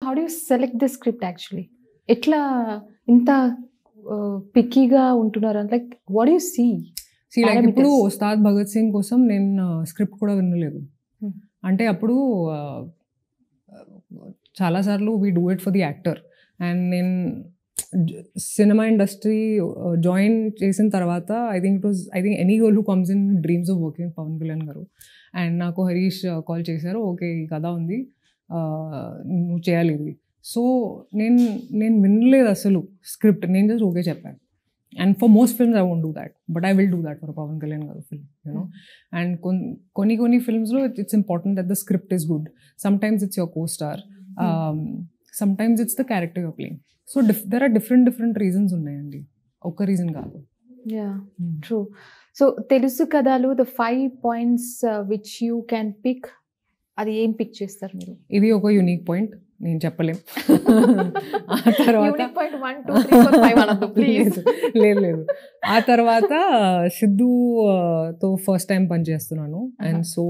How do you select the script actually? ఎట్లా ఇంత పిక్కీగా ఉంటున్నారు? Like what do you see? Like ఇప్పుడు ఉస్తాద్ భగత్ సింగ్ కోసం నేను స్క్రిప్ట్ కూడా వినలేదు. అంటే అప్పుడు చాలాసార్లు we do it for the actor. And నేను సినిమా ఇండస్ట్రీ జాయిన్ చేసిన తర్వాత I think any girl who comes in dreams of working Pawan Kalyan garu. And నాకు హరీష్ కాల్ చేశారు, ఓకే ఈ కథ ఉంది, నువ్వు చేయాలి ఇది. సో నేను వినలేదు అసలు స్క్రిప్ట్, నేను జస్ట్ ఓకే చెప్పాను. And for most films, I won't do that. But I will do that for a Pawan Kalyan Garu film, you know. And koni films, it's important that the script is good. Sometimes it's your co-star. Sometimes it's the character you're playing. So there are different reasons unnayandi. Okka reason kaadu. Yeah, true. So Telusu Kadalu, the 5 points which you can pick, అది ఏం pick చేస్తారు మీరు? ఇది ఒక unique point, నేను చెప్పలేం. ఆ తర్వాత లేదు ఆ తర్వాత సిద్ధుతో ఫస్ట్ టైం పని చేస్తున్నాను. And so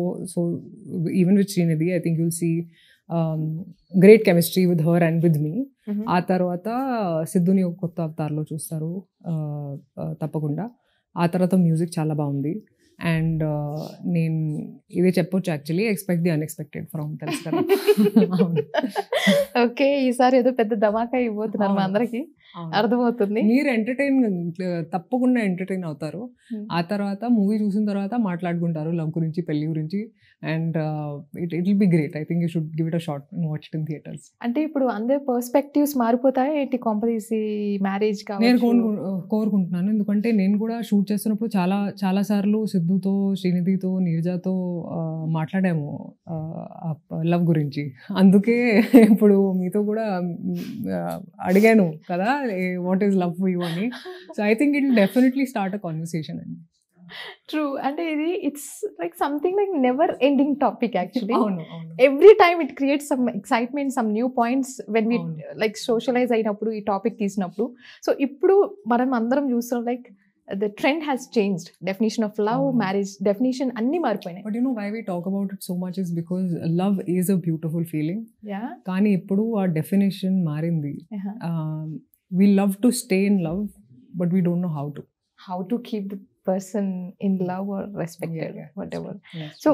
even with Srinidhi I think you'll see great chemistry with her and with me. ఆ తర్వాత సిద్ధుని ఒక కొత్త అవతారంలో చూస్తారు తప్పకుండా. ఆ తర్వాత మ్యూజిక్ చాలా బాగుంది. అండ్ నేను ఇదే చెప్పొచ్చు actually, expect the unexpected from తెలుసు కదా. ఓకే, ఈసారి ఏదో పెద్ద ధమాకా ఇవ్వబోతున్నారు మా అందరికి, అర్థమవుతుంది. మీరు తప్పకుండా ఎంటర్టైన్ అవుతారు. ఆ తర్వాత మూవీ చూసిన తర్వాత మాట్లాడుకుంటారు లవ్ గురించి, పెళ్లి గురించి. And it will be great. I think you should give it a shot and watch it in theatres. అంటే ఇప్పుడు అందరి పర్స్పెక్టివ్స్ మారిపోతాయి ఏంటి? కొంపదీసి మ్యారేజ్ నేను కోరుకుంటున్నాను. ఎందుకంటే నేను కూడా షూట్ చేస్తున్నప్పుడు చాలా సార్లు సిద్ధుతో, శ్రీనిధితో, నీరజాతో మాట్లాడాము లవ్ గురించి. అందుకే ఇప్పుడు మీతో కూడా అడిగాను కదా what is love for you అని. So I think it will definitely start a conversation అండి. ట్రూ. అంటే ఇది it's like something like never ending topic actually. Every time it creates some excitement, some new points when we like socialise అయినప్పుడు, ఈ topic తీసినప్పుడు. So ఇప్పుడు మనం అందరం చూస్తాం like the trend has changed. Definition of love, marriage definition అన్ని మారిపోయినాయి. But you know why we talk about it so much is because love is a beautiful feeling. Yeah. కానీ ఇప్పుడు ఆ definition మారింది. We love to stay in love, but we don't know how to. How to keep the person in love or respected, whatever. Yes. So